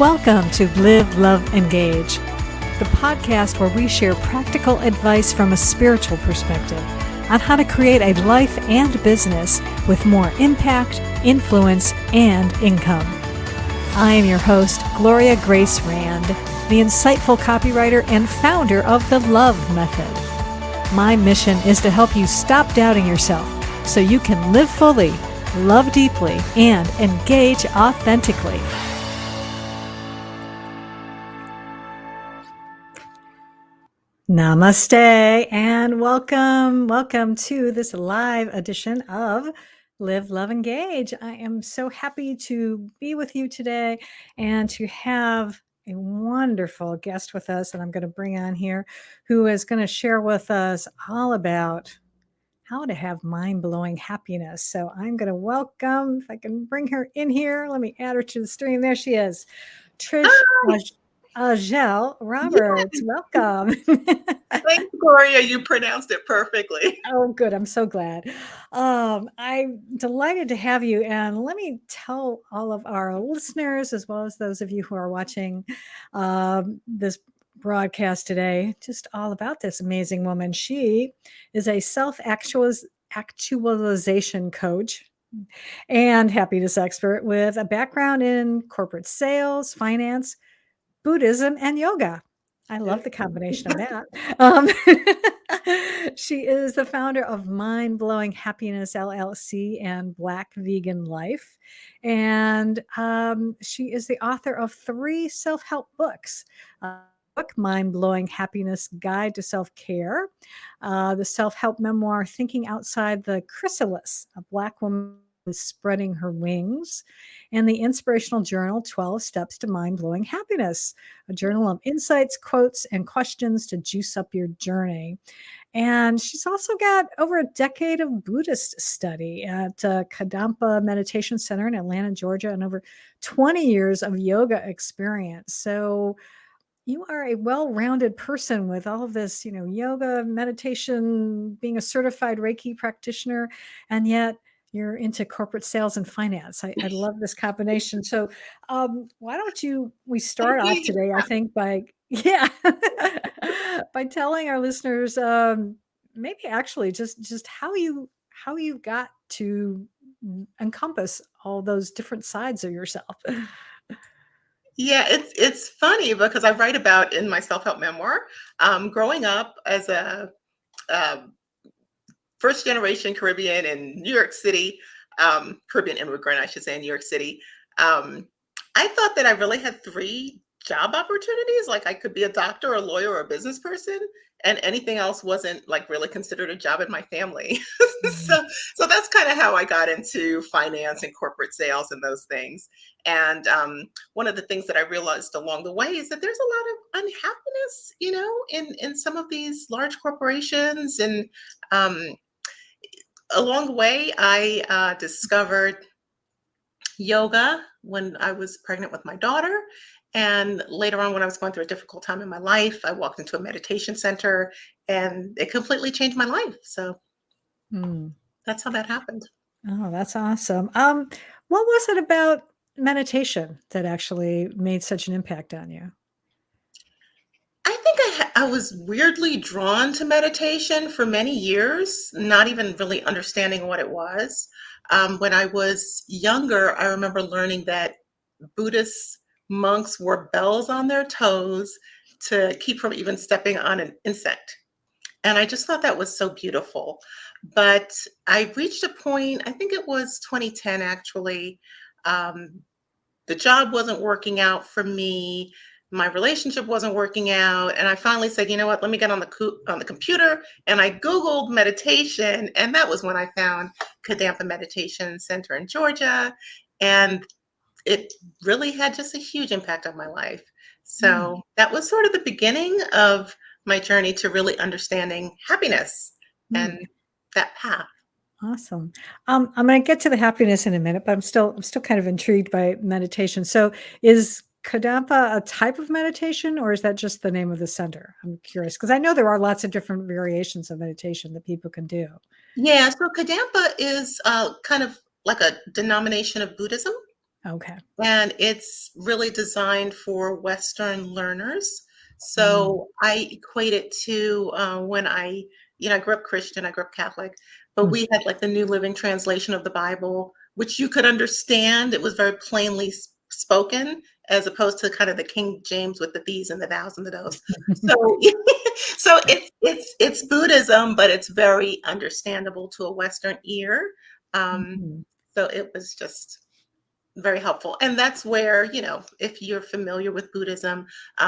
Welcome to Live, Love, Engage, the podcast where we share practical advice from a spiritual perspective on how to create a life and business with more impact, influence, and income. I am your host, Gloria Grace Rand, the insightful copywriter and founder of the Love Method. My mission is to help you stop doubting yourself so you can live fully, love deeply, and engage authentically. Namaste and welcome to this live edition of Live, Love, Engage. I am so happy to be with you today and to have a wonderful guest with us that I'm going to bring on here who is going to share with us all about how to have mind-blowing happiness. So I'm going to welcome, if I can bring her in here, let me add her to the stream. There she is, Trish Ahjel Roberts. Yes. Welcome. Thanks, Gloria. You pronounced it perfectly. Oh, good. I'm so glad. I'm delighted to have you. And let me tell all of our listeners, as well as those of you who are watching this broadcast today, just all about this amazing woman. She is a self-actualization coach and happiness expert with a background in corporate sales, finance, Buddhism, and yoga. I love the combination of that. She is the founder of Mind Blowing Happiness LLC and Black Vegan Life. And she is the author of 3 self-help books. Mind Blowing Happiness Guide to Self-Care, the self-help memoir Thinking Outside the Chrysalis, a Black woman is spreading her wings, and the inspirational journal 12 Steps to Mind-Blowing Happiness, a journal of insights, quotes, and questions to juice up your journey. And she's also got over a decade of Buddhist study at Kadampa Meditation Center in Atlanta, Georgia, and over 20 years of yoga experience. So you are a well-rounded person with all of this, yoga, meditation, being a certified Reiki practitioner, and yet you're into corporate sales and finance. I love this combination. So why don't we start off today, I think, by by telling our listeners maybe actually just how you got to encompass all those different sides of yourself. Yeah, it's funny because I write about in my self-help memoir, growing up as a first generation Caribbean in New York City, Caribbean immigrant, I should say, in New York City. I thought that I really had 3 job opportunities. Like I could be a doctor, a lawyer, or a business person, and anything else wasn't like really considered a job in my family. So that's kind of how I got into finance and corporate sales and those things. And one of the things that I realized along the way is that there's a lot of unhappiness, in some of these large corporations. And along the way, I discovered yoga when I was pregnant with my daughter. And later on, when I was going through a difficult time in my life, I walked into a meditation center and it completely changed my life. So that's how that happened. Oh, that's awesome. What was it about meditation that actually made such an impact on you? I think I was weirdly drawn to meditation for many years, not even really understanding what it was. When I was younger, I remember learning that Buddhist monks wore bells on their toes to keep from even stepping on an insect. And I just thought that was so beautiful. But I reached a point, I think it was 2010 actually. The job wasn't working out for me. My relationship wasn't working out. And I finally said, you know what, let me get on the computer. And I Googled meditation. And that was when I found Kadampa Meditation Center in Georgia. And it really had just a huge impact on my life. So that was sort of the beginning of my journey to really understanding happiness and that path. Awesome. I'm going to get to the happiness in a minute, but I'm still kind of intrigued by meditation. So is Kadampa a type of meditation, or is that just the name of the center? I'm curious because I know there are lots of different variations of meditation that people can do. Yeah, so Kadampa is kind of like a denomination of Buddhism. Okay. and it's really designed for Western learners. Mm. So I equate it to when I grew up Christian, I grew up Catholic, but Mm. we had like the New Living Translation of the Bible, which you could understand. It was very plainly spoken, as opposed to kind of the King James with the these and the thous and the those. So, so it's Buddhism, but it's very understandable to a Western ear. Um, Mhm. so it was just very helpful. And that's where, if you're familiar with Buddhism,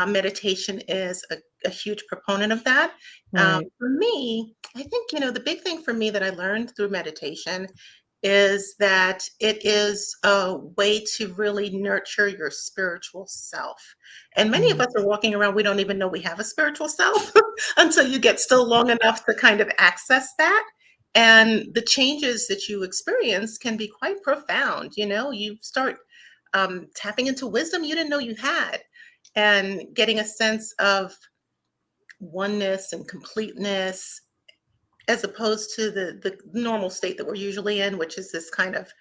meditation is a huge proponent of that. Right. For me, I think, the big thing for me that I learned through meditation is that it is a way to really nurture your spiritual self. And many of Mm. us are walking around, we don't even know we have a spiritual self until you get still long enough to kind of access that. And the changes that you experience can be quite profound. You start tapping into wisdom you didn't know you had, and getting a sense of oneness and completeness, as opposed to the normal state that we're usually in, which is this kind of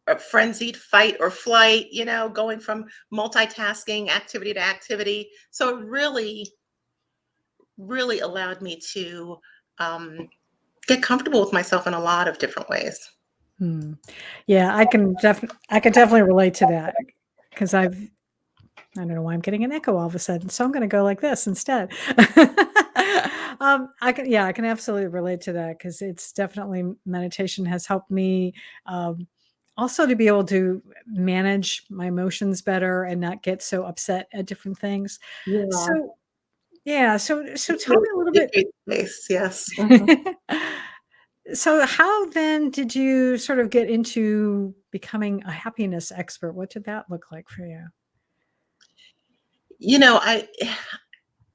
a frenzied fight or flight, going from multitasking activity to activity. So it really, really allowed me to um, get comfortable with myself in a lot of different ways. Mm. Yeah, I can definitely relate to that because I don't know why I'm getting an echo all of a sudden, so I'm gonna go like this instead. I can absolutely relate to that because it's definitely meditation has helped me, um, also to be able to manage my emotions better and not get so upset at different things. Yeah. So yeah, so It tell me creates a little it bit. creates space, yes. Mhm. So how then did you sort of get into becoming a happiness expert? What did that look like for you? You know, I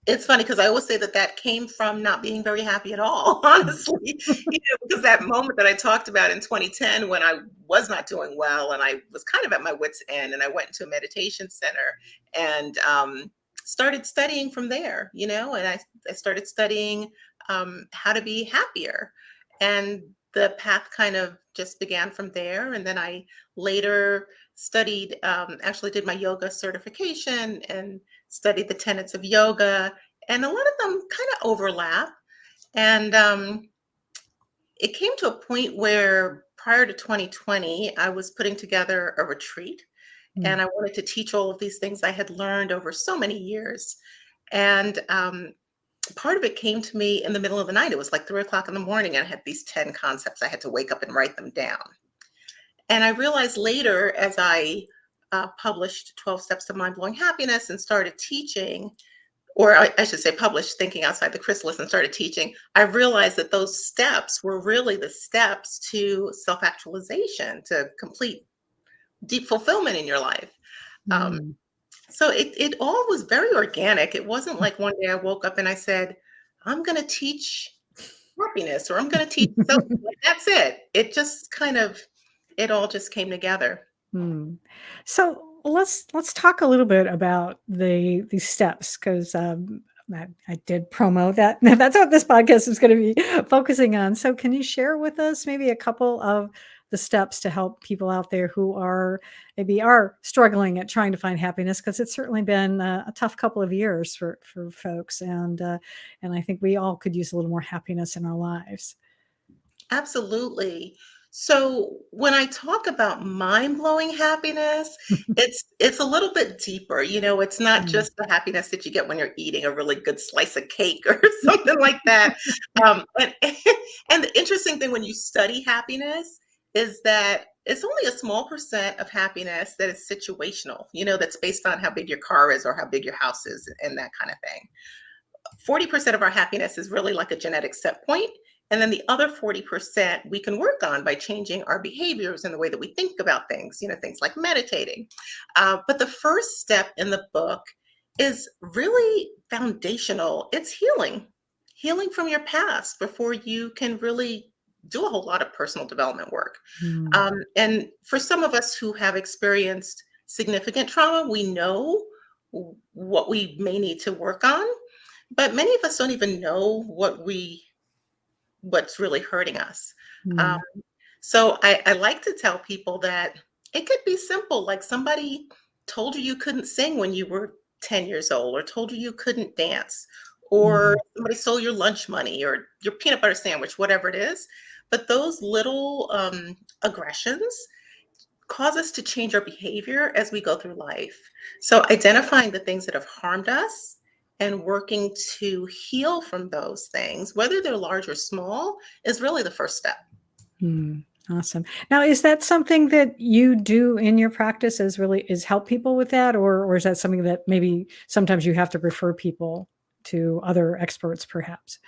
It's funny because I always say that that came from not being very happy at all, honestly, because that moment that I talked about in 2010 when I was not doing well and I was kind of at my wit's end, and I went into a meditation center and started studying from there, and I started studying how to be happier. And the path kind of just began from there. And then I later studied, actually did my yoga certification and studied the tenets of yoga, and a lot of them kind of overlap. And it came to a point where prior to 2020, I was putting together a retreat, Mm. and I wanted to teach all of these things I had learned over so many years. And part of it came to me in the middle of the night. It was like 3 o'clock in the morning, and I had these 10 concepts. I had to wake up and write them down. And I realized later, as I published 12 Steps to Mind Blowing Happiness and started teaching, or I should say published Thinking Outside the Chrysalis and started teaching, I realized that those steps were really the steps to self-actualization, to complete deep fulfillment in your life. Um, Mm. so it all was very organic. It wasn't like one day I woke up and I said, I'm going to teach happiness, or I'm going to teach self. Like, that's it. It just kind of, it all just came together. Hmm. So let's talk a little bit about these steps because I did promo that that's what this podcast is going to be focusing on. So can you share with us maybe a couple of the steps to help people out there who are maybe are struggling at trying to find happiness because it's certainly been a tough couple of years for folks and I think we all could use a little more happiness in our lives. Absolutely. So when I talk about mind-blowing happiness, it's a little bit deeper. It's not Mm. just the happiness that you get when you're eating a really good slice of cake or something like that. And and the interesting thing when you study happiness is that it's only a small percent of happiness that is situational, that's based on how big your car is or how big your house is and that kind of thing. 40% of our happiness is really like a genetic set point. And then the other 40% we can work on by changing our behaviors and the way that we think about things, things like meditating. But the first step in the book is really foundational. It's healing from your past before you can really do a whole lot of personal development work. Mm. And for some of us who have experienced significant trauma, we know what we may need to work on, but many of us don't even know what's really hurting us. Um, Mm. so I like to tell people that It could be simple, like somebody told you couldn't sing when you were 10 years old, or told you couldn't dance, or Mm, somebody stole your lunch money or your peanut butter sandwich, whatever it is. But those little aggressions cause us to change our behavior as we go through life. So identifying the things that have harmed us and working to heal from those things, whether they're large or small, is really the first step. mm, awesome. Now, is that something that you do in your practice is help people with that, or is that something that maybe sometimes you have to refer people to other experts perhaps?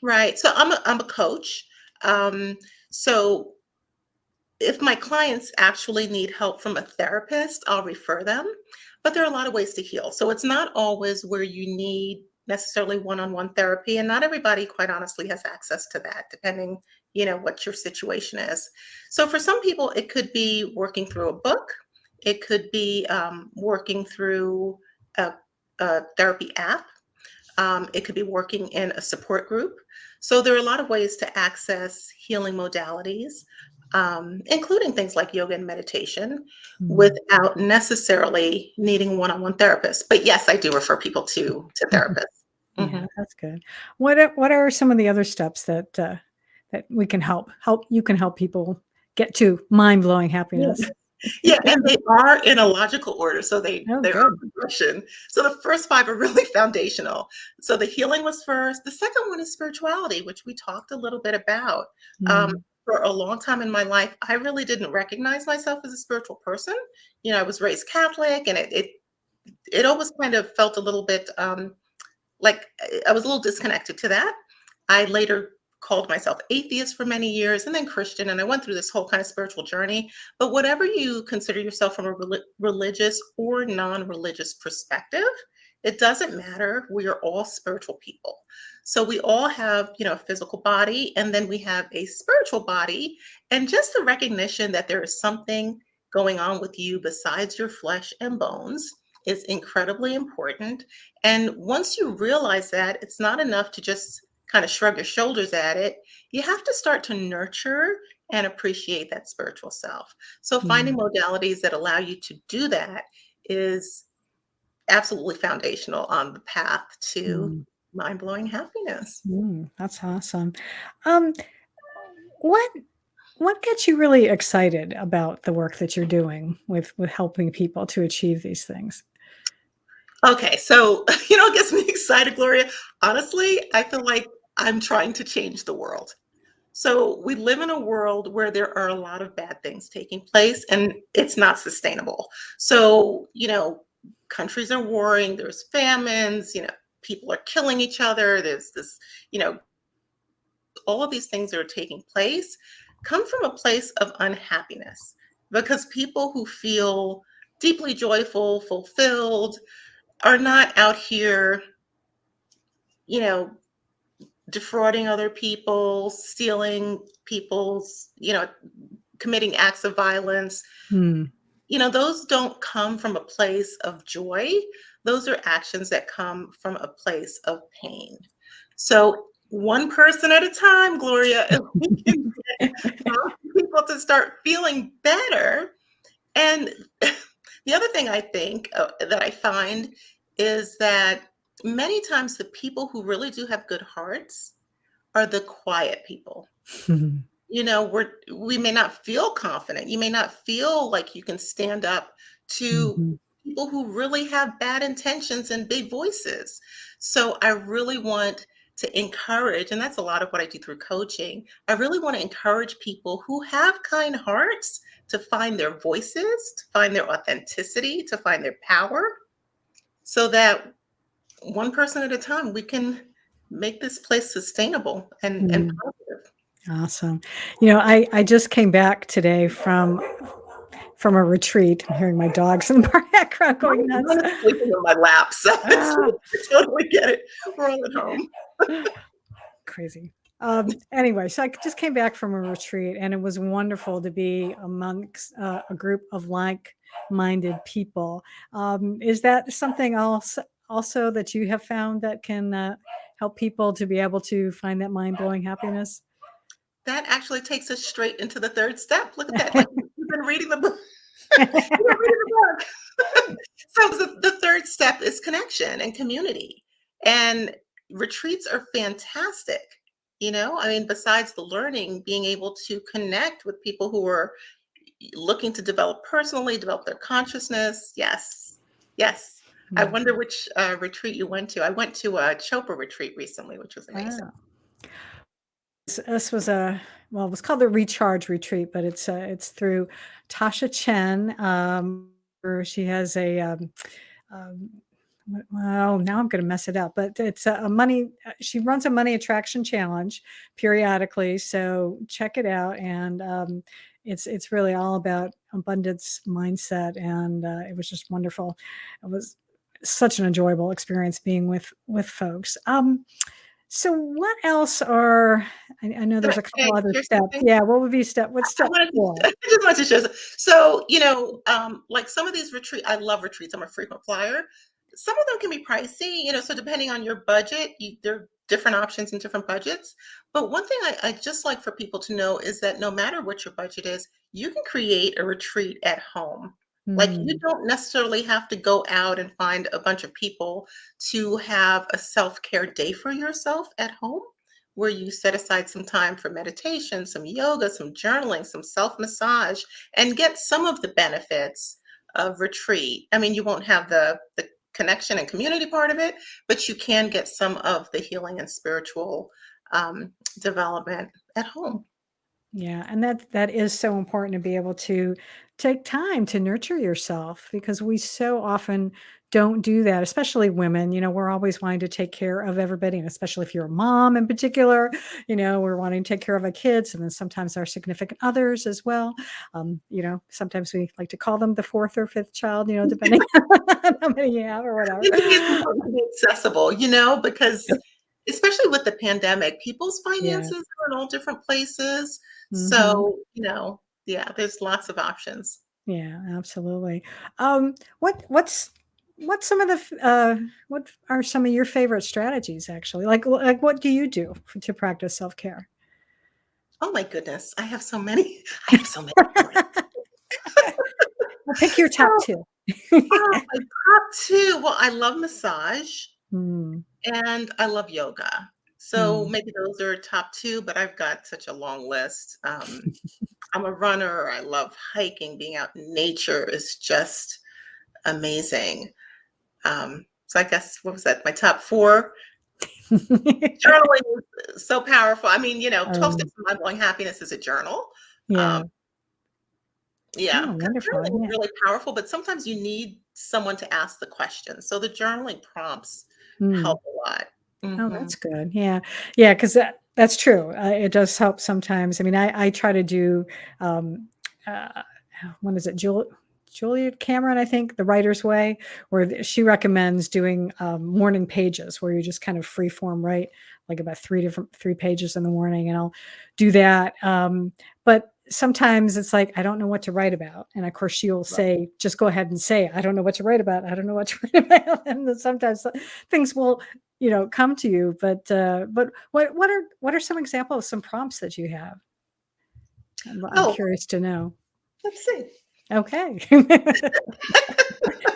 Right. So I'm a coach. Um, so if my clients actually need help from a therapist, I'll refer them. But there are a lot of ways to heal. So it's not always where you need necessarily one-on-one therapy. And not everybody, quite honestly, has access to that, depending, what your situation is. So for some people, it could be working through a book. It could be working through a, a therapy app. It could be working in a support group. So there are a lot of ways to access healing modalities, including things like yoga and meditation, Mm. without necessarily needing one-on-one therapists. But yes, I do refer people to therapists. Yeah, Mhm. that's good. What are some of the other steps that we can help people get to mind-blowing happiness? Yeah, and they are in a logical order, so Oh, they are good. progression. So the first 5 are really foundational. So the healing was first. The second one is spirituality, which we talked a little bit about. Um, Mm, for a long time in my life, I really didn't recognize myself as a spiritual person. I was raised Catholic, and it always kind of felt a little bit, like I was a little disconnected to that. I later called myself atheist for many years and then Christian, and I went through this whole kind of spiritual journey. But whatever you consider yourself from a religious or non religious perspective, it doesn't matter. We are all spiritual people. So we all have, a physical body, and then we have a spiritual body. And just the recognition that there is something going on with you besides your flesh and bones is incredibly important. And once you realize that, it's not enough to just kind of shrug your shoulders at it. You have to start to nurture and appreciate that spiritual self. So finding mm, modalities that allow you to do that is absolutely foundational on the path to mm, mind-blowing happiness. that's awesome. Um, what what gets you really excited about the work that you're doing with helping people to achieve these things? Okay, so what gets me excited, Gloria? Honestly, I feel like I'm trying to change the world. So we live in a world where there are a lot of bad things taking place, and it's not sustainable. So, countries are warring, there's famines, people are killing each other, there's this, you know, all of these things that are taking place come from a place of unhappiness, because people who feel deeply joyful, fulfilled, are not out here, you know, defrauding other people, stealing people's, committing acts of violence. Mm, Those don't come from a place of joy. Those are actions that come from a place of pain. So, one person at a time, Gloria, if we can get most people to start feeling better. And the other thing I think that I find is that many times the people who really do have good hearts are the quiet people. We may not feel confident. You may not feel like you can stand up to mhm, people who really have bad intentions and big voices. So I really want to encourage, and that's a lot of what I do through coaching. I really want to encourage people who have kind hearts to find their voices, to find their authenticity, to find their power, so that one person at a time we can make this place sustainable and mm. positive. Awesome. I just came back today from a retreat. I'm hearing my dogs in the background going nuts. Mine is sleeping in my lap, so Ah, I totally get it. We're all at home. crazy. Anyway, so I just came back from a retreat, and it was wonderful to be amongst a group of like-minded people. Is that something else also that you have found that can help people to be able to find that mind-blowing happiness? That actually takes us straight into the third step. Look at that, like, you've been reading the book. You're not reading the book. So the third step is connection and community. And retreats are fantastic. I mean, besides the learning, being able to connect with people who are looking to develop personally, develop their consciousness. Yes. Yes. I Mm. wonder which retreat you went to. I went to a Chopra retreat recently, which was amazing. Oh. This was well, it was called the Recharge Retreat, but it's through Tasha Chen. Where she has um, well, now I'm going to mess it up, but it's a money. She runs a money attraction challenge periodically, so check it out. And it's really all about abundance mindset, and it was just wonderful. It was such an enjoyable experience being with folks. So what else are I know Can there's I, a can couple I other share steps. something? Yeah, what would be what's I step wanted to, 4? I just wanted to share. So, like some of these retreat, I love retreats. I'm a frequent flyer. Some of them can be pricey, so depending on your budget, there are different options and different budgets. But one thing I just like for people to know is that no matter what your budget is, you can create a retreat at home. Like you Mm, don't necessarily have to go out and find a bunch of people to have a self-care day for yourself at home where you set aside some time for meditation, some yoga, some journaling, some self massage, and get some of the benefits of retreat. I mean, you won't have the connection and community part of it, but you can get some of the healing and spiritual development at home. yeah, and that is so important to be able to take time to nurture yourself because we so often don't do that, especially women. We're always wanting to take care of everybody, and especially if you're a mom in particular, we're wanting to take care of our kids and then sometimes our significant others as well. Sometimes we like to call them the fourth or fifth child, depending on how many you have or whatever. I think it's important to be accessible, because especially with the pandemic, people's Yeah. finances are in all different places. Hmm. So, yeah, there's lots of options. Yeah, absolutely. Um, what's some of the what are some of your favorite strategies actually? Like what do you do to practice self-care? Oh my goodness, I have so many. I have so many. Well, pick your top So, 2. my top 2, well, I love massage Mm, and I love yoga. So mm. maybe those are top 2, but I've got such a long list. I'm a runner. I love hiking. Being out in nature is just amazing. So I guess, what was that? My top 4. Journaling is so powerful. I mean, 12 Um, Steps to Mind-Blowing Happiness is a journal. Um, yeah. Yeah, Oh, 'cause wonderful. journaling is Yeah. really powerful, but sometimes you need someone to ask the question. So the journaling prompts Mm. help a lot. Oh, Mhm. that's good. Yeah. Yeah, 'cause that's true. It does help sometimes. I mean, I try to do, um, uh, what is it? Julia Cameron, I think, The Writer's Way, where she recommends doing morning pages where you just kind of free form write like about 3 pages in the morning, and I'll do that. But sometimes it's like I don't know what to write about, and of course she'll Right. say, "Just go ahead and say I don't know what to write about. I don't know what to write about," and then sometimes things will come to you. But what are some examples, some prompts that you have? I'm Oh, curious to know. let's see. Okay.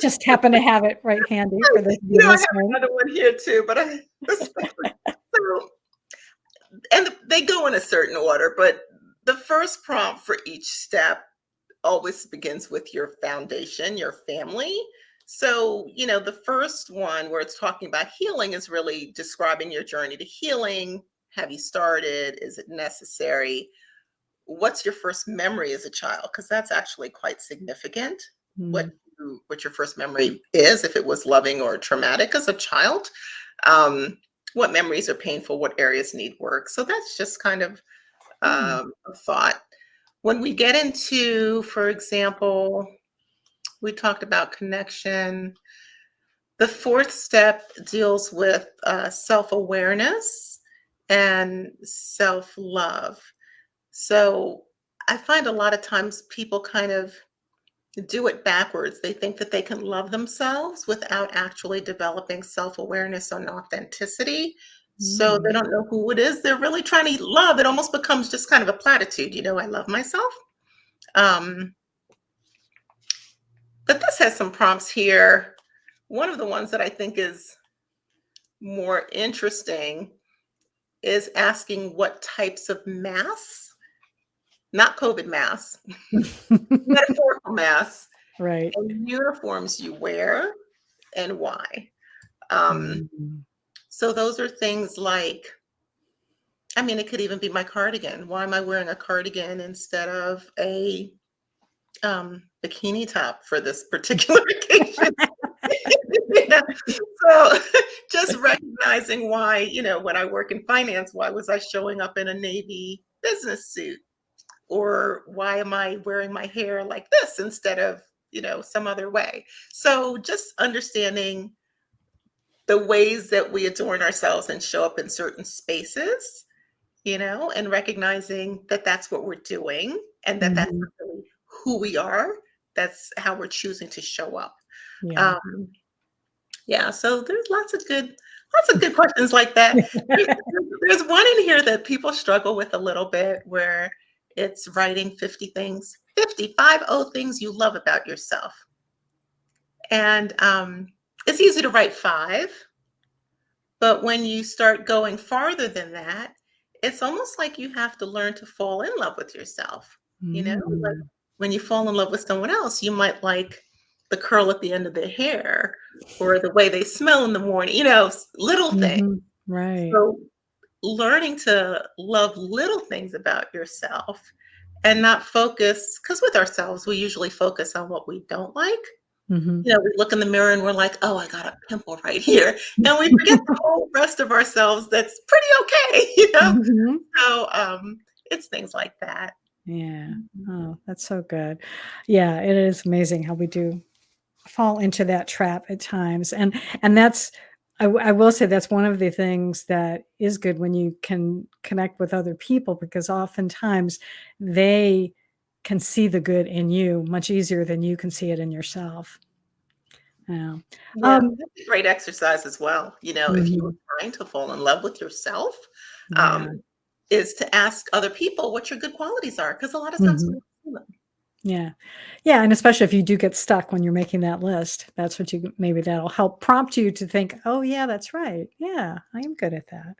Just happen to have it right handy for those of you I have listening. another one here too, but so, and they go in a certain order, but the first prompt for each step always begins with your foundation, your family. So, the first one where it's talking about healing is really describing your journey to healing. Have you started? Is it necessary? What's your first memory as a child? Because that's actually quite significant. What Mm, what your first memory is, if it was loving or traumatic as a child. Um, what memories are painful? What areas need work? So that's just kind of mm, a thought. When we get into, for example, we talked about connection. The fourth step deals with self awareness and self love. So I find a lot of times people kind of do it backwards. They think that they can love themselves without actually developing self awareness and authenticity. So they mm. don't know who it is they're really trying to love. It almost becomes just kind of a platitude. I love myself. Um, But this has some prompts here. One of the ones that I think is more interesting is asking what types of masks, not COVID masks, metaphorical masks Right. and uniforms you wear and why. Um, Mhm. so those are things like, I mean, it could even be my cardigan. Why am I wearing a cardigan instead of a bikini top for this particular occasion? Yeah. So just recognizing why, when I work in finance, why was I showing up in a navy business suit? Or why am I wearing my hair like this instead of, some other way? So just understanding the ways that we adorn ourselves and show up in certain spaces, and recognizing that that's what we're doing and that that's Mhm. not really who we are. That's how we're choosing to show up. Yeah. Um, yeah, so there's lots of good questions like that. There's, there's one in here that people struggle with a little bit where it's writing 50 things you love about yourself. And it's easy to write five, but when you start going farther than that, it's almost like you have to learn to fall in love with yourself. Like Mm. when you fall in love with someone else, you might like the curl at the end of their hair or the way they smell in the morning, little things. Mhm. Right. So learning to love little things about yourself and not focus, because with ourselves, we usually focus on what we don't like. Mhm. We look in the mirror and we're like, oh, I got a pimple right here. And we forget the whole rest of ourselves that's pretty okay, Mhm. So it's things like that. Yeah. Mhm. Oh, that's so good. Yeah, it is amazing how we do fall into that trap at times, and that's I will say that's one of the things that is good when you can connect with other people, because oftentimes they can see the good in you much easier than you can see it in yourself. Yeah. Yeah, Um, that's a great exercise as well. If you were mhm. trying to fall in love with yourself, um, Yeah. is to ask other people what your good qualities are, because a lot of times we Mhm. don't see them. Yeah. Yeah, and especially if you do get stuck when you're making that list, that's what you maybe that'll help prompt you to think, "Oh, yeah, that's right. Yeah, I am good at that."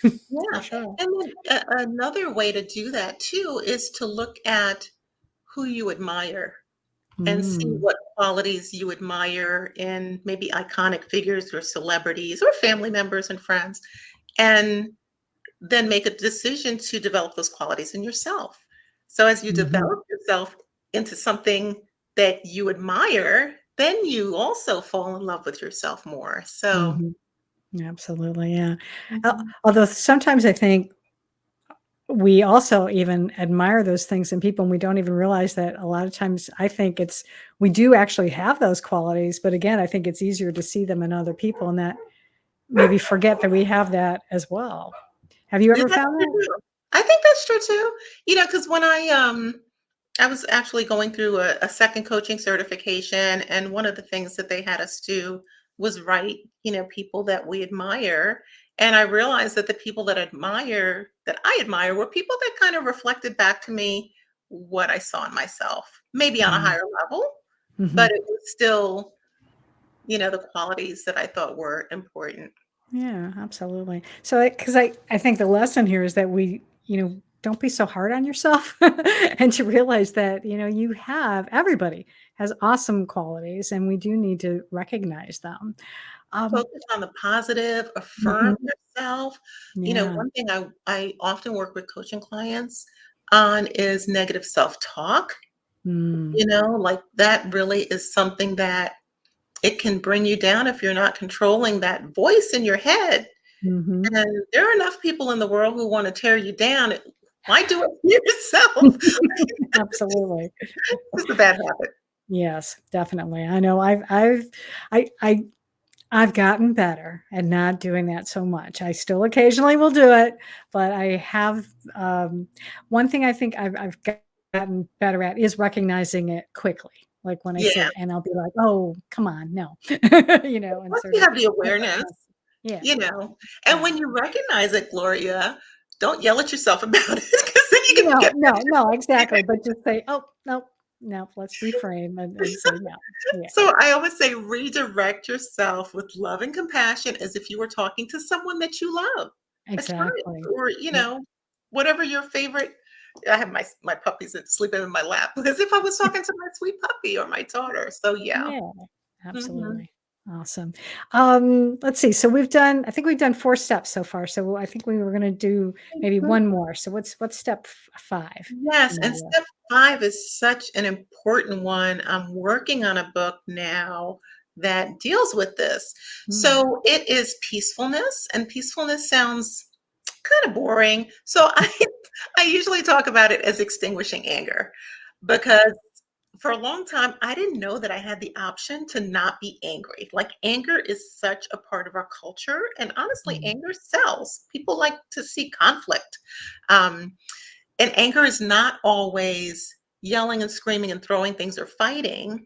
For Yeah, sure. and then another way to do that too is to look at who you admire and see Mm. what qualities you admire in maybe iconic figures or celebrities or family members and friends, and then make a decision to develop those qualities in yourself. So as you Mhm. develop yourself into something that you admire, then you also fall in love with yourself more. So, Mhm. Absolutely, yeah. mhm. Although sometimes I think we also even admire those things in people, and we don't even realize that a lot of times I think it's we do actually have those qualities, but again, I think it's easier to see them in other people and that maybe forget that we have that as well. Have you Is ever that found true that? too? I think that's true too. Because when I was actually going through a second coaching certification, and one of the things that they had us do was write, people that we admire. And I realized that the people that I admire were people that kind of reflected back to me what I saw in myself, maybe on a Mm. higher level, but Mhm. it was still, the qualities that I thought were important. Yeah, absolutely. So, because I think the lesson here is that don't be so hard on yourself and to realize that, you have everybody has awesome qualities and we do need to recognize them. Um, Focus on the positive, affirm mhm, yourself. yeah. One thing I often work with coaching clients on is negative self-talk. Mm, Like that really is something that it can bring you down if you're not controlling that voice in your head. mhm. And there are enough people in the world who want to tear you down. Why do it yourself? Absolutely. It's just a bad habit. Yes, definitely. I know I I I've gotten better at not doing that so much. I still occasionally will do it, but I have, one thing I think I've gotten better at is recognizing it quickly. Like when I see Yeah. it and I'll be like, "Oh, come on, no." And Once sort you of have the let awareness, that pass. Yeah, you know, and yeah. when you recognize it, Gloria, don't yell at yourself about it because then you can No, get no, no, exactly, but just say, "Oh, no." no, let's reframe and say no. Yeah, So I always say redirect yourself with love and compassion as if you were talking to someone that you love, a child, exactly. or Yeah, whatever your favorite. I have my puppies sleeping in my lap as if I was talking to my sweet puppy or my daughter. So yeah. yeah, Mhm. absolutely. Awesome. Let's see. So I think we've done 4 steps so far. So I think we were going to do maybe one more. So what's step 5 Yes, in and that list? step 5 is such an important one. I'm working on a book now that deals with this. Hmm. So it is peacefulness, and peacefulness sounds kind of boring. So I usually talk about it as extinguishing anger because for a long time I didn't know that I had the option to not be angry. Like anger is such a part of our culture, and honestly, Mm, anger sells. People like to see conflict. Um, and anger is not always yelling and screaming and throwing things or fighting.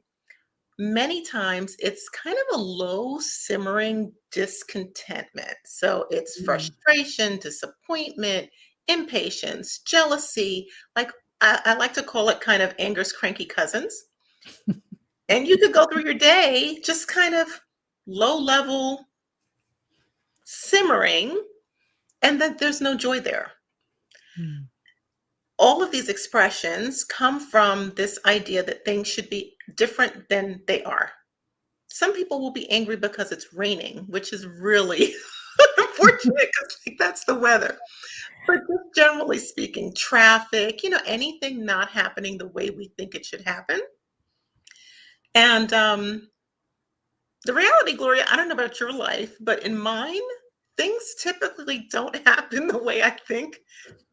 Many times it's kind of a low simmering discontentment. So it's mm. frustration, disappointment, impatience, jealousy. Like I like to call it kind of anger's cranky cousins. And you could go through your day just kind of low level simmering, and then there's no joy there. Mm, All of these expressions come from this idea that things should be different than they are. Some people will be angry because it's raining, which is really unfortunate because like, that's the weather. But just generally speaking, traffic, anything not happening the way we think it should happen. And the reality, Gloria, I don't know about your life, but in mine, things typically don't happen the way I think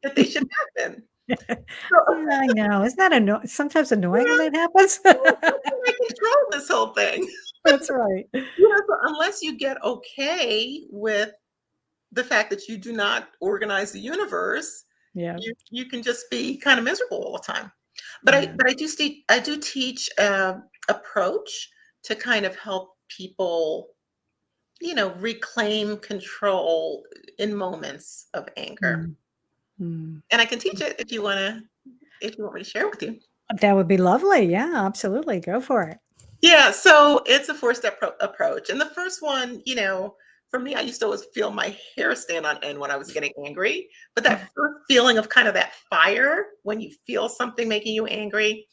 that they should happen. So, I know. Isn't that sometimes annoying when yeah, that happens? how can I control this whole thing? That's right. So unless you get okay with the fact that you do not organize the universe, Yeah. you can just be kind of miserable all the time. But I Yeah. but I do teach approach to kind of help people, reclaim control in moments of anger. Mm, mm. And I can teach it if you want me to share it with you. That would be lovely. Yeah, absolutely. Go for it. Yeah, so it's a four-step approach. And the first one, for me, I used to always feel my hair stand on end when I was getting angry. But that first feeling of kind of that fire when you feel something making you angry,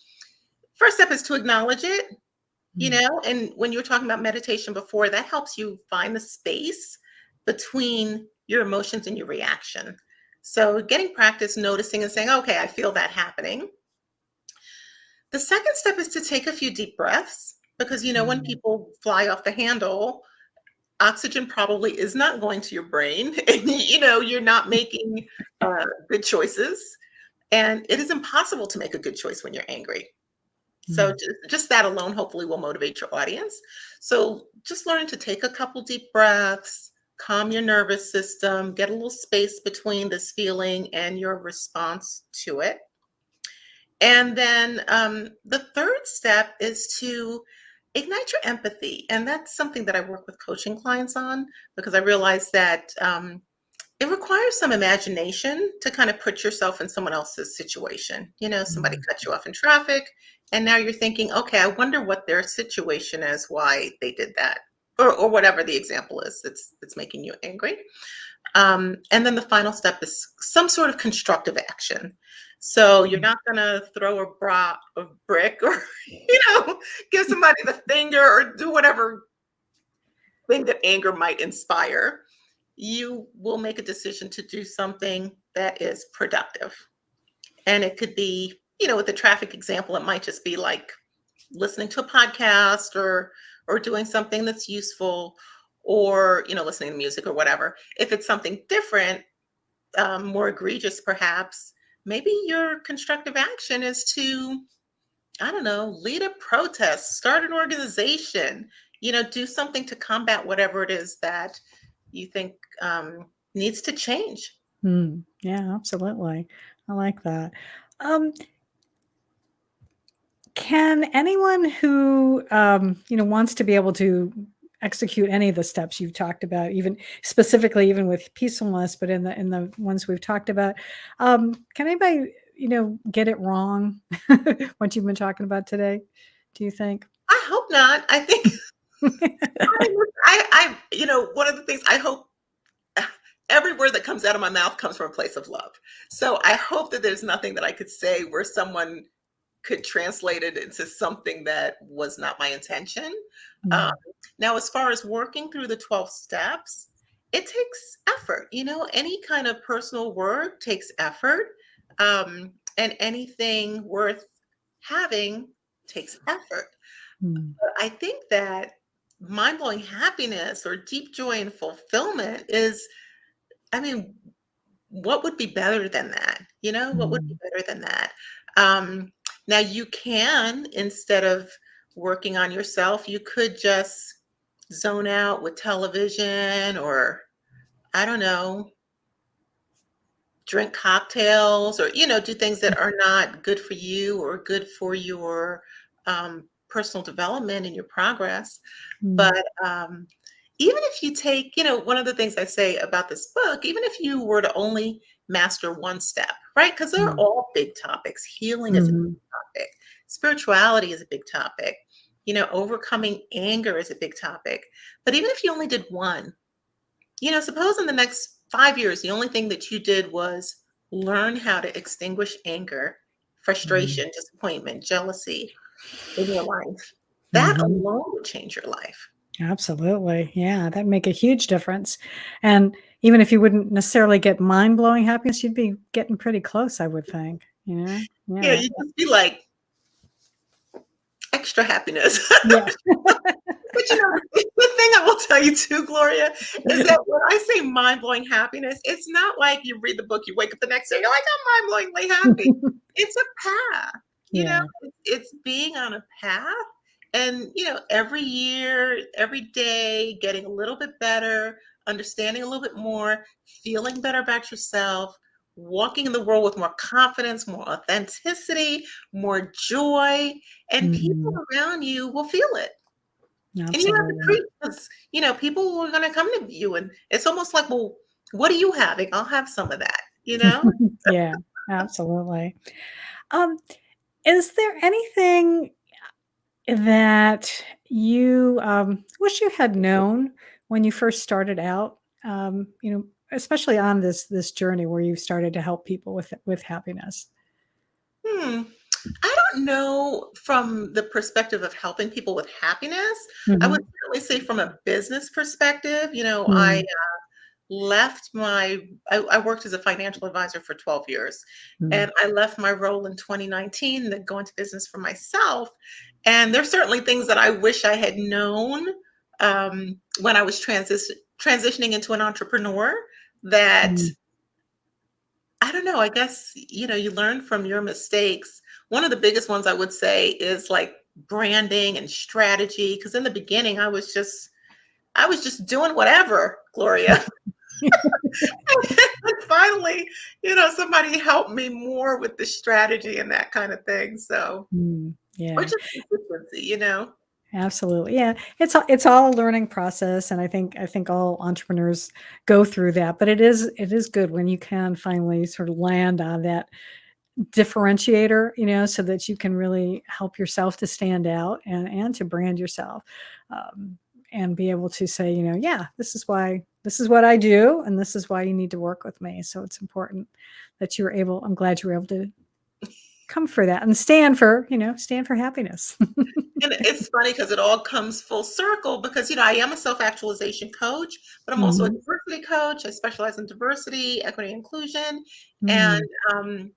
first step is to acknowledge it, Mm, and when you were talking about meditation before, that helps you find the space between your emotions and your reaction. So getting practice noticing and saying, okay, I feel that happening. The second step is to take a few deep breaths because when mm, people fly off the handle, oxygen probably is not going to your brain, and you're not making good choices. And it is impossible to make a good choice when you're angry. So mm, just that alone hopefully will motivate your audience. So just learn to take a couple deep breaths, calm your nervous system, get a little space between this feeling and your response to it. And then the third step is to ignite your empathy. And that's something that I work with coaching clients on because I realize that it requires some imagination to kind of put yourself in someone else's situation. Somebody mm, cut you off in traffic, and now you're thinking, okay, I wonder what their situation is, why they did that. Or whatever the example is that's making you angry. And then the final step is some sort of constructive action. So you're mm, not going to throw a brick or, give somebody the finger or do whatever thing that anger might inspire. You will make a decision to do something that is productive. And it could be, with the traffic example, it might just be like listening to a podcast or doing something that's useful or, listening to music or whatever. If it's something different, more egregious perhaps, maybe your constructive action is to, I don't know, lead a protest, start an organization, do something to combat whatever it is that you think needs to change. mm. Yeah, absolutely. I like that. Um, can anyone who wants to be able to execute any of the steps you've talked about, even specifically even with peacefulness, but in the ones we've talked about, can anybody get it wrong? What you've been talking about today, do you think? I hope not. I think one of the things I hope every word that comes out of my mouth comes from a place of love. So I hope that there's nothing that I could say where someone could translate it into something that was not my intention. Um, Mm, Now, as far as working through the 12 steps, it takes effort. Any kind of personal work takes effort, and anything worth having takes effort. mm, But I think that mind blowing happiness or deep joy and fulfillment is, I mean, what would be better than that? What would be mm, better than that? Um, Now you can, instead of working on yourself, you could just zone out with television or, I don't know, drink cocktails or, do things that are not good for you or good for your personal development and your progress. mm, But even if you take, one of the things I say about this book, even if you were to only master one step, right? Because they're mm, all big topics. Healing is a big mhm, topic, spirituality is a big topic, overcoming anger is a big topic. But even if you only did one, suppose in the next 5 years, the only thing that you did was learn how to extinguish anger, mhm, frustration, disappointment, jealousy in your life. That mhm. alone would change your life. Absolutely. Yeah, that'd make a huge difference. And even if you wouldn't necessarily get mind-blowing happiness, you'd be getting pretty close, I would think, you know? Yeah, Yeah. you just be like extra happiness. Yeah. But the thing I will tell you too, Gloria, is that when I say mind blowing happiness, it's not like you read the book, you wake up the next day, you're like, I'm mind blowingly happy. It's a path, Yeah. it's being on a path. And, every year, every day, getting a little bit better, understanding a little bit more, feeling better about yourself, walking in the world with more confidence, more authenticity, more joy, and people Mhm. around you will feel it. And you don't have to Absolutely. preach because, people are gonna come to you, and it's almost like, "Well, what are you having? I'll have some of that," you know? Yeah, absolutely. Um, is there anything that you, wish you had known when you first started out? Especially on this journey where you started to help people with happiness? Hmm. I don't know from the perspective of helping people with happiness. I would Mhm. certainly say from a business perspective, I Mm, left I worked as a financial advisor for 12 years, mm, and I left my role in 2019 to go into business for myself. And there's certainly things that I wish I had known when I was transitioning into an entrepreneur that mm. I don't know. I guess, you learn from your mistakes. One of the biggest ones I would say is like branding and strategy. Because in the beginning, I was just doing whatever, Gloria. And finally, somebody helped me more with the strategy and that kind of thing. So, Mm, or yeah. just consistency. Absolutely. Yeah. It's all a learning process, and I think all entrepreneurs go through that, but it is good when you can finally sort of land on that differentiator, so that you can really help yourself to stand out and to brand yourself. And be able to say, yeah, this is what I do, and this is why you need to work with me. So it's important that I'm glad you were able to come for that and stand for happiness. And it's funny because it all comes full circle because, I am a self-actualization coach, but I'm also a Mhm. diversity coach. I specialize in diversity, equity, inclusion, and Mm.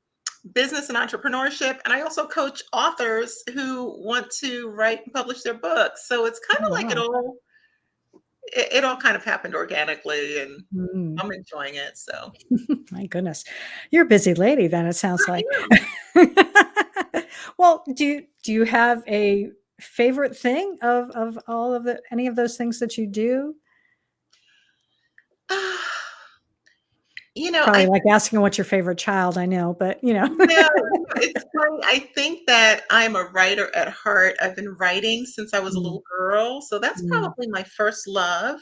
business and entrepreneurship. And I also coach authors who want to write and publish their books. So it's kind Oh, of like it wow. all it all kind of happened organically, and Mm. I'm enjoying it. So My goodness. You're a busy lady then, it sounds like. Well, do you have a favorite thing of all of any of those things that you do? Probably I like asking what's your favorite child, I know, but, No, it's funny. I think that I'm a writer at heart. I've been writing since I was a Mm, little girl, so that's mm, probably my first love.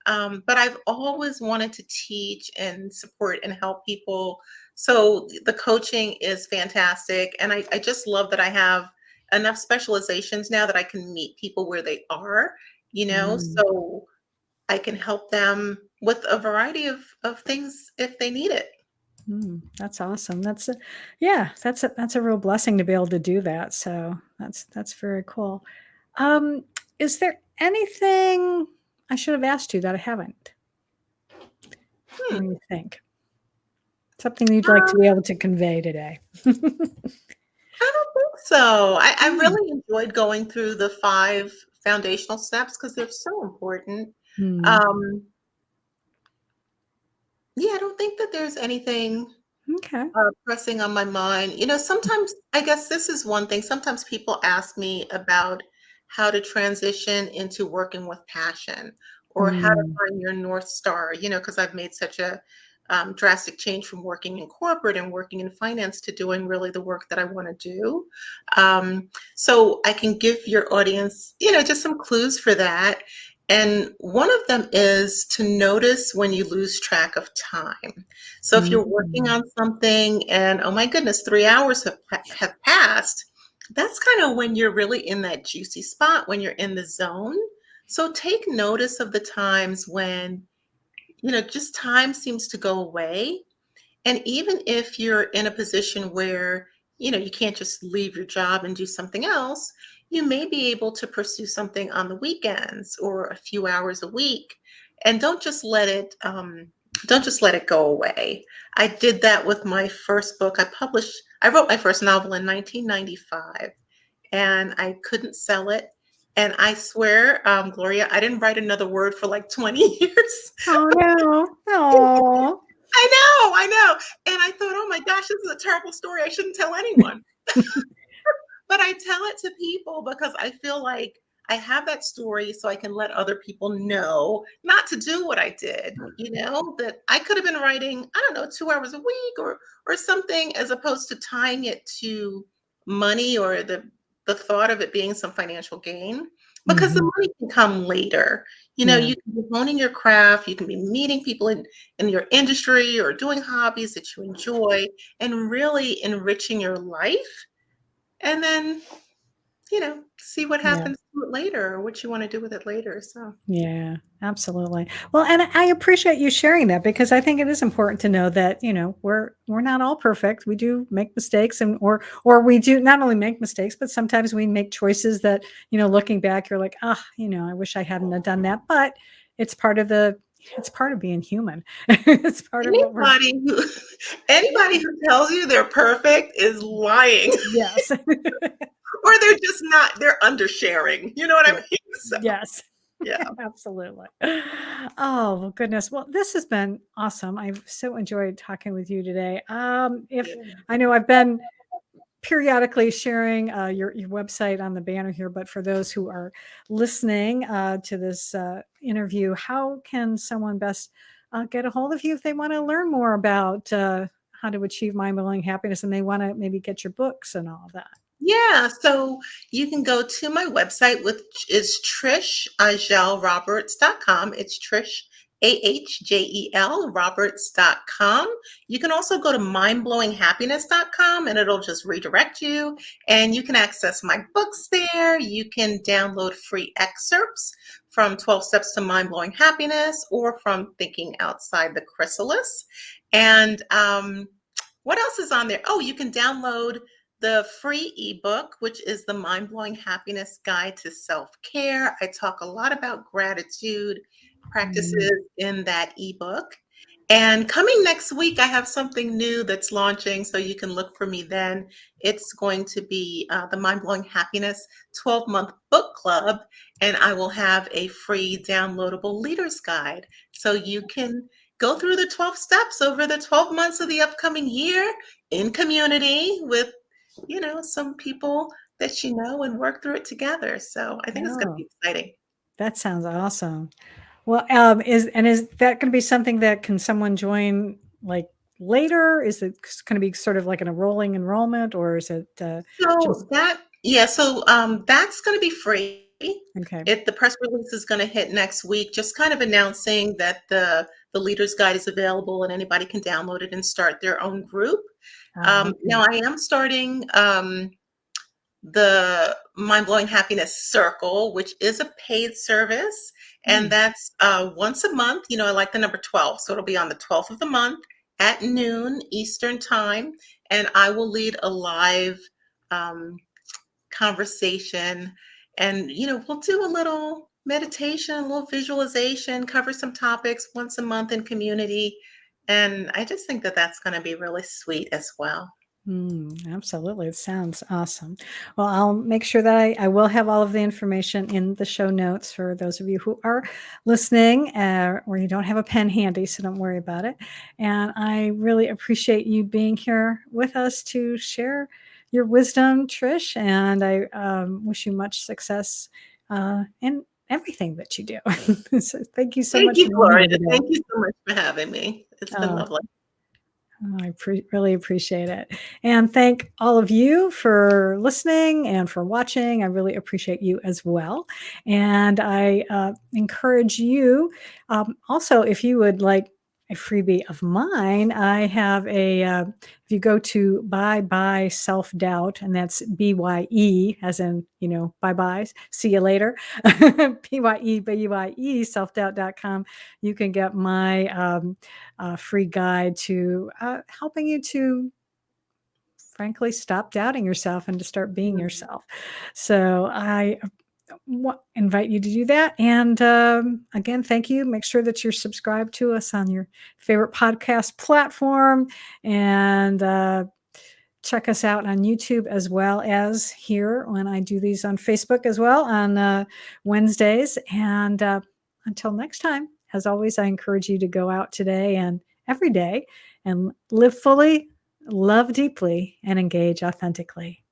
But I've always wanted to teach and support and help people. So the coaching is fantastic. And I just love that I have enough specializations now that I can meet people where they are, Mm, so I can help them with a variety of things if they need it. that's awesome. Yeah, that's a real blessing to be able to do that. So that's very cool. Um, is there anything I should have asked you that I haven't? Hmm. What do you think? Something you'd like to Um, be able to convey today? I don't think so. I Mm, really enjoyed going through the 5 foundational steps because they're so important. mm, Um, yeah, I don't think that there's anything okay. pressing on my mind. Sometimes I guess this is one thing. Sometimes people ask me about how to transition into working with passion or how to Mm, find your North Star, because I've made such a drastic change from working in corporate and working in finance to doing really the work that I want to do. So I can give your audience, just some clues for that. And one of them is to notice when you lose track of time. So if you're working mm, on something and, oh my goodness, 3 hours have passed, that's kind of when you're really in that juicy spot, when you're in the zone. So take notice of the times when, just time seems to go away. And even if you're in a position where, you can't just leave your job and do something else, you may be able to pursue something on the weekends or a few hours a week. And don't just let it go away. I did that with my first book. I wrote my first novel in 1995 and I couldn't sell it. And I swear, Gloria, I didn't write another word for like 20 years. oh no. Oh. I know. And I thought, oh my gosh, this is a terrible story. I shouldn't tell anyone. But I tell it to people because I feel like I have that story so I can let other people know not to do what I did, that I could have been writing, I don't know, 2 hours a week or something, as opposed to tying it to money or the thought of it being some financial gain. Because the Mhm. money can come later. Yeah. You can be honing your craft, you can be meeting people in your industry or doing hobbies that you enjoy and really enriching your life. And then, see what Yeah. happens to it later or what you want to do with it later. So, Yeah, absolutely. Well, and I appreciate you sharing that because I think it is important to know that, we're not all perfect. We do make mistakes and or we do not only make mistakes, but sometimes we make choices that, looking back, you're like, ah, I wish I hadn't have done that. But it's part of it's part of being human. It's part of what we're anybody who anybody who tells you they're perfect is lying yes. or they're just not, they're undersharing. You know what I Yeah. mean? So, Yes. yeah. Absolutely. Oh, well, goodness. Well, this has been awesome. I've so enjoyed talking with you today. If Yeah. I know I've been periodically sharing your website on the banner here, but for those who are listening to this interview, how can someone best get a hold of you if they want to learn more about how to achieve mind-blowing happiness and they want to maybe get your books and all of that? Yeah, so you can go to my website, which is trishahjelroberts.com. It's Trish, Ahjel, Roberts.com. You can also go to mindblowinghappiness.com and it'll just redirect you. And you can access my books there. You can download free excerpts from 12 Steps to Mind Blowing Happiness or from Thinking Outside the Chrysalis. And what else is on there? Oh, you can download the free ebook, which is the Mind Blowing Happiness Guide to Self-Care. I talk a lot about gratitude Mm, practices in that ebook. And coming next week, I have something new that's launching, so you can look for me then. It's going to be the Mind Blowing Happiness 12-month book club, and I will have a free downloadable leader's guide. So you can go through the 12 steps over the 12 months of the upcoming year in community with some people that and work through it together. So I think it's going to oh, be exciting. that sounds awesome. Well, is that gonna be something that can someone join, like, later? Is it gonna be sort of like an a rolling enrollment, or is it, just So that's going to be free. Okay. The press release is going to hit next week, just kind of announcing that the leader's guide is available and anybody can download it and start their own group. Okay. Now I am starting the Mind Blowing Happiness Circle, which is a paid service, and Mm. that's once a month. You know, I like the number 12, so it'll be on the 12th of the month at noon Eastern time, and I will lead a live um, conversation, and we'll do a little meditation, a little visualization, cover some topics once a month in community, and I just think that that's going to be really sweet as well. Absolutely. It sounds awesome. Well, I'll make sure that I will have all of the information in the show notes for those of you who are listening or you don't have a pen handy, so don't worry about it. And I really appreciate you being here with us to share your wisdom, Trish. And I wish you much success in everything that you do. So thank you so Thank much you, for being Gloria. here today. Thank you so much for having me. It's been Uh, lovely. I really appreciate it. And thank all of you for listening and for watching. I really appreciate you as well. And I encourage you also, if you would like a freebie of mine, I have if you go to Bye Self Doubt, and that's BYE, as in, bye bye, see you later, BYE, selfdoubt.com. You can get my free guide to helping you to frankly stop doubting yourself and to start being Mm. yourself. So I invite you to do that. And again, thank you. Make sure that you're subscribed to us on your favorite podcast platform, and check us out on YouTube as well as here when I do these on Facebook as well on Wednesdays. And until next time, as always, I encourage you to go out today and every day and live fully, love deeply, and engage authentically.